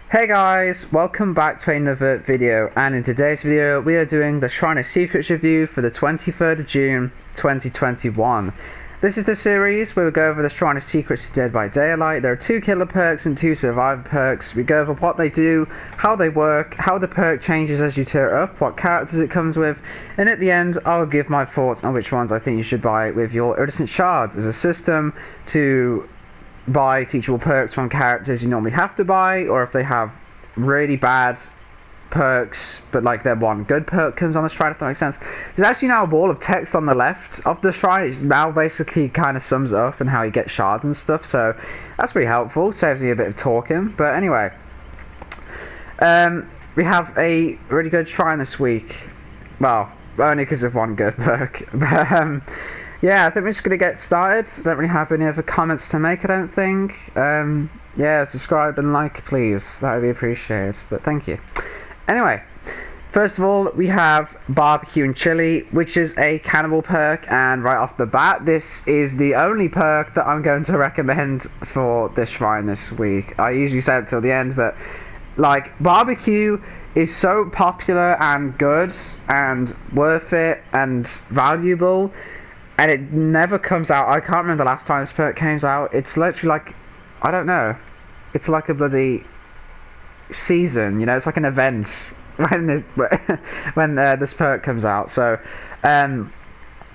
Hey guys, welcome back to another video, and in today's video we are doing the Shrine of Secrets review for the 23rd of June 2021. This is the series where we go over the Shrine of Secrets Dead by Daylight. There are 2 killer perks and 2 survivor perks. We go over what they do, how they work, how the perk changes as you tier it up, what characters it comes with, and at the end I'll give my thoughts on which ones I think you should buy with your iridescent shards as a system to buy teachable perks from characters you normally have to buy, or if they have really bad perks but like their one good perk comes on the shrine, if that makes sense. There's actually now a wall of text on the left of the shrine. It now basically kind of sums it up and how you get shards and stuff, so that's pretty helpful, saves me a bit of talking. But anyway, we have a really good shrine this week, well, only because of one good perk. But yeah, I think we're just going to get started. I don't really have any other comments to make, I don't think. Yeah, subscribe and like, please. That would be appreciated, but thank you. Anyway, first of all, we have Barbecue and Chili, which is a cannibal perk, and right off the bat, this is the only perk that I'm going to recommend for this shrine this week. I usually say it till the end, but like, Barbecue is so popular and good and worth it and valuable, and it never comes out. I can't remember the last time this perk came out. It's literally like, I don't know, it's like a bloody season, you know, it's like an event when this perk comes out. So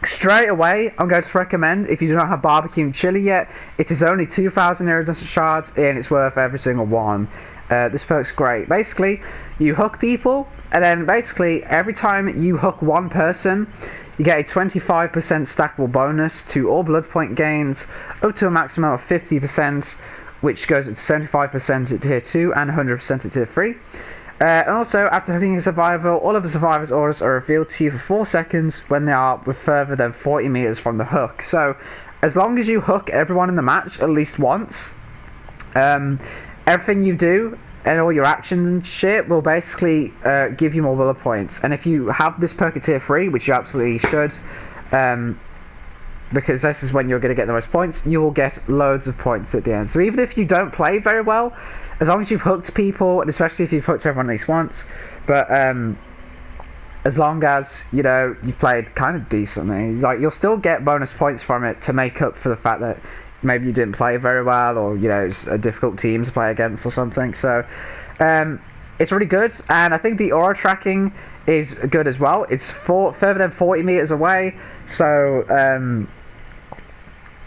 straight away I'm going to recommend, if you do not have Barbecue and Chili yet, it is only 2,000 iridescent shards and it's worth every single one. This perk's great. Basically, you hook people, and then basically every time you hook one person, you get a 25% stackable bonus to all blood point gains, up to a maximum of 50%, which goes up to 75% at tier 2 and 100% at tier 3. And also, after hooking a survivor, all of the survivor's auras are revealed to you for 4 seconds when they are further than 40 meters from the hook. So, as long as you hook everyone in the match at least once, everything you do and all your actions and shit will basically give you more bullet points. And if you have this perk at tier 3, which you absolutely should, because this is when you're going to get the most points, you will get loads of points at the end. So even if you don't play very well, as long as you've hooked people, and especially if you've hooked everyone at least once, but as long as, you know, you've played kind of decently, like, you'll still get bonus points from it to make up for the fact that maybe you didn't play very well, or, you know, it's a difficult team to play against or something. So it's really good, and I think the aura tracking is good as well. It's further than 40 meters away, so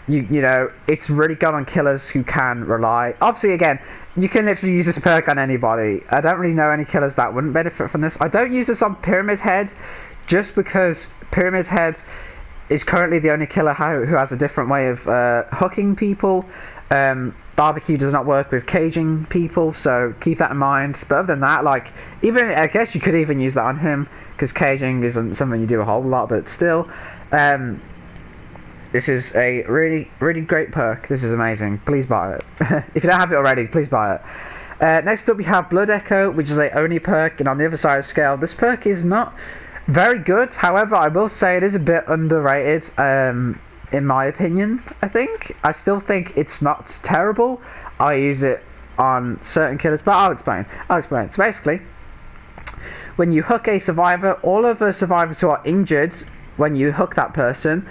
you know, it's really good on killers who can rely. Obviously, again, you can literally use this perk on anybody. I don't really know any killers that wouldn't benefit from this. I don't use this on Pyramid Head, just because Pyramid Head is currently the only killer who has a different way of hooking people. Barbecue does not work with caging people, so keep that in mind. But other than that, like, even, I guess you could even use that on him, because caging isn't something you do a whole lot, but still, this is a really, really great perk. This is amazing. Please buy it. If you don't have it already, please buy it. Next up we have Blood Echo, which is a only perk, and on the other side of the scale, this perk is not very good. However, I will say it is a bit underrated, in my opinion. I still think it's not terrible. I use it on certain killers, but I'll explain. So basically, when you hook a survivor, all of the survivors who are injured when you hook that person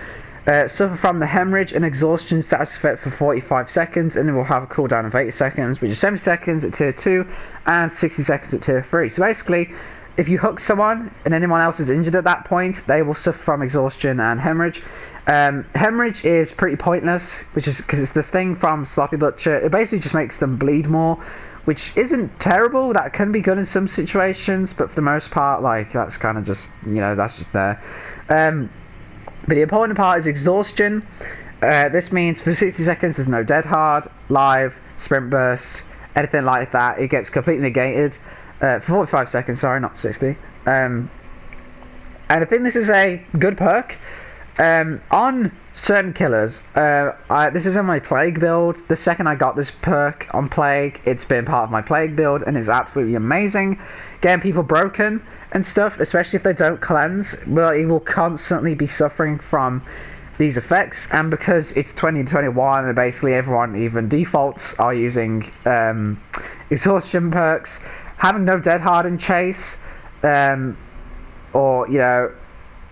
suffer from the hemorrhage and exhaustion status effect for 45 seconds, and then we'll have a cooldown of 80 seconds, which is 70 seconds at tier 2 and 60 seconds at tier 3. So basically, if you hook someone and anyone else is injured at that point, they will suffer from exhaustion and hemorrhage. Hemorrhage is pretty pointless, which is because it's this thing from Sloppy Butcher. It basically just makes them bleed more, which isn't terrible. That can be good in some situations, but for the most part, like, that's kind of just, you know, that's just there. But the important part is exhaustion. This means for 60 seconds there's no dead hard, live, sprint bursts, anything like that. It gets completely negated. For 45 seconds, sorry, not 60. And I think this is a good perk. On certain killers, this is in my Plague build. The second I got this perk on Plague, it's been part of my Plague build, and it's absolutely amazing. Getting people broken and stuff, especially if they don't cleanse, well, he will constantly be suffering from these effects, and because it's 2021 and basically everyone, even defaults, are using exhaustion perks, having no dead hard in chase, or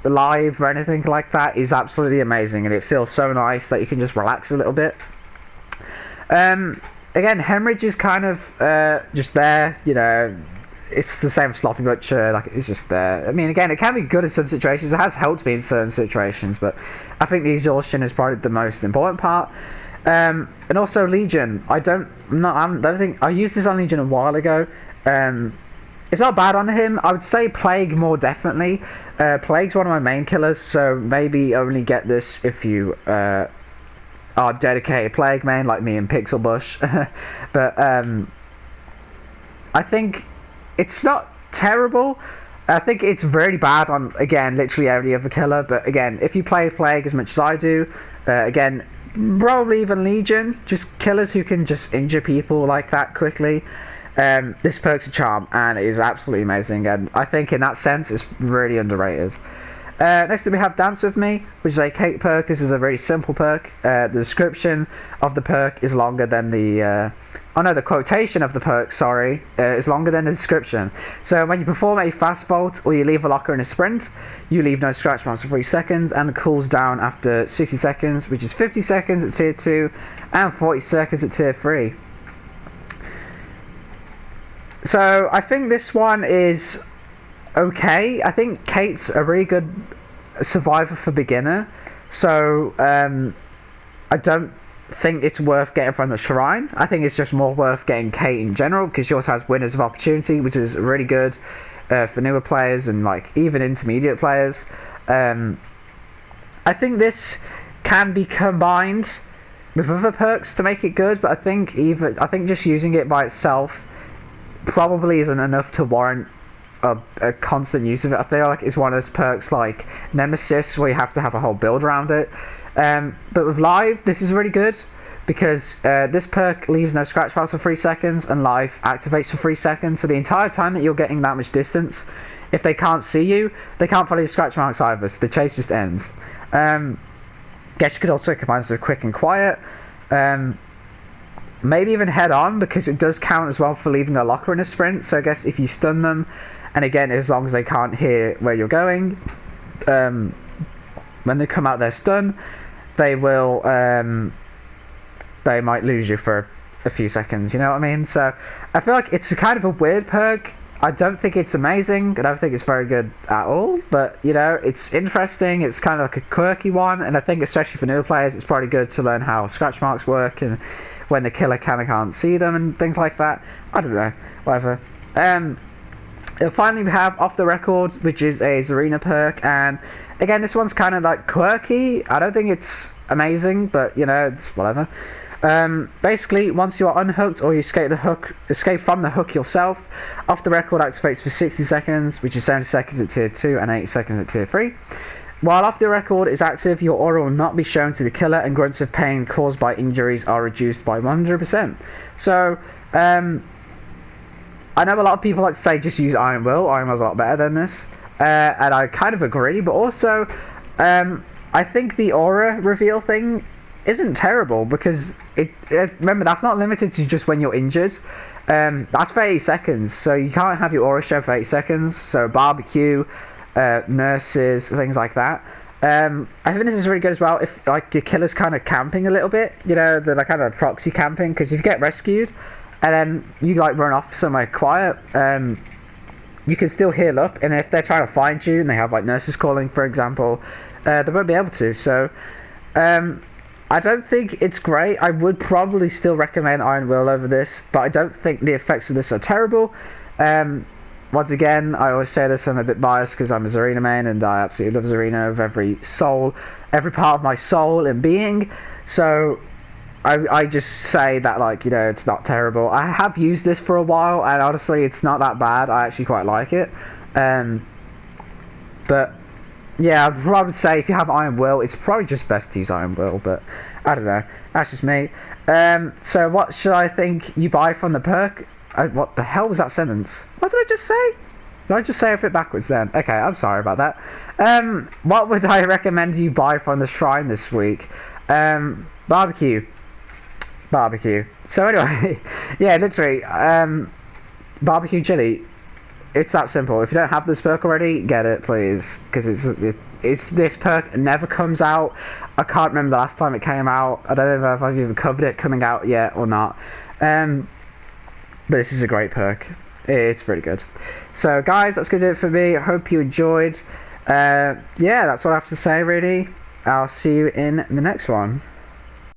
live or anything like that is absolutely amazing, and it feels so nice that you can just relax a little bit. Again, hemorrhage is kind of just there, it's the same Sloppy Butcher, like it's just there. I mean, again, it can be good in some situations, it has helped me in certain situations, but I think the exhaustion is probably the most important part. And also Legion, I don't think I used this on Legion a while ago. It's not bad on him. I would say Plague more definitely. Plague's one of my main killers, so maybe only get this if you are dedicated Plague main like me and Pixel Bush. But I think it's not terrible. I think it's very bad on, again, literally every other killer. But again, if you play Plague as much as I do, again, probably even Legion, just killers who can just injure people like that quickly. This perk's a charm, and it is absolutely amazing, and I think in that sense it's really underrated. Next up we have Dance With Me, which is a cake perk. This is a very simple perk. The description of the perk is longer than the the quotation of the perk, sorry, is longer than the description. So when you perform a fast bolt or you leave a locker in a sprint, you leave no scratch marks for 3 seconds, and it cools down after 60 seconds, which is 50 seconds at tier 2 and 40 seconds at tier 3. So I think this one is okay. I think Kate's a really good survivor for beginner, so I don't think it's worth getting from the shrine. I think it's just more worth getting Kate in general, because she also has Winners of Opportunity, which is really good for newer players and like even intermediate players. I think this can be combined with other perks to make it good, but I think just using it by itself probably isn't enough to warrant a constant use of it. I feel like it's one of those perks like Nemesis where you have to have a whole build around it. But with Live, this is really good because this perk leaves no scratch marks for 3 seconds, and Live activates for 3 seconds. So the entire time that you're getting that much distance, if they can't see you, they can't follow your scratch marks either, so the chase just ends. Guess you could also combine this with Quick and Quiet. Maybe even Head On, because it does count as well for leaving a locker in a sprint. So I guess if you stun them, and again, as long as they can't hear where you're going, when they come out their stun, they will they might lose you for a few seconds, you know what I mean? So I feel like it's a kind of a weird perk. I don't think it's amazing, I don't think it's very good at all, but it's interesting. It's kind of like a quirky one, and I think especially for newer players it's probably good to learn how scratch marks work and when the killer can't see them and things like that. I don't know, whatever. Finally we have Off the Record, which is a Zarina perk, and again this one's kind of like quirky. I don't think it's amazing, but it's whatever. Basically, once you are unhooked or you escape from the hook yourself, Off the Record activates for 60 seconds, which is 70 seconds at tier 2 and 80 seconds at tier 3. While Off the Record is active, your aura will not be shown to the killer, and grunts of pain caused by injuries are reduced by 100%. So, I know a lot of people like to say just use Iron Will. Iron Will's a lot better than this, and I kind of agree, but also, I think the aura reveal thing isn't terrible, because remember, that's not limited to just when you're injured. That's for 80 seconds, so you can't have your aura show for 80 seconds. So barbecue, nurses, things like that. I think this is really good as well if like your killer's kind of camping a little bit, they're like kind of proxy camping, because if you get rescued and then you like run off somewhere quiet, you can still heal up, and if they're trying to find you and they have like nurses calling, for example, they won't be able to. So I don't think it's great. I would probably still recommend Iron Will over this, but I don't think the effects of this are terrible. Once again, I always say this, I'm a bit biased because I'm a Zarina main and I absolutely love Zarina with every part of my soul and being. So I just say that, like, it's not terrible. I have used this for a while, and honestly, it's not that bad. I actually quite like it. But yeah, I'd probably say if you have Iron Will, it's probably just best to use Iron Will, but I don't know. That's just me. So what should I think you buy from the perk? What the hell was that sentence? What did I just say? Did I just say everything backwards then? Okay, I'm sorry about that. What would I recommend you buy from the shrine this week? Barbecue. Barbecue. So anyway, yeah, literally, barbecue chili. It's that simple. If you don't have this perk already, get it, please, because it's this perk never comes out. I can't remember the last time it came out. I don't know if I've even covered it coming out yet or not. But this is a great perk. It's pretty good. So guys, that's gonna do it for me. I hope you enjoyed. Yeah, that's all I have to say really. I'll see you in the next one.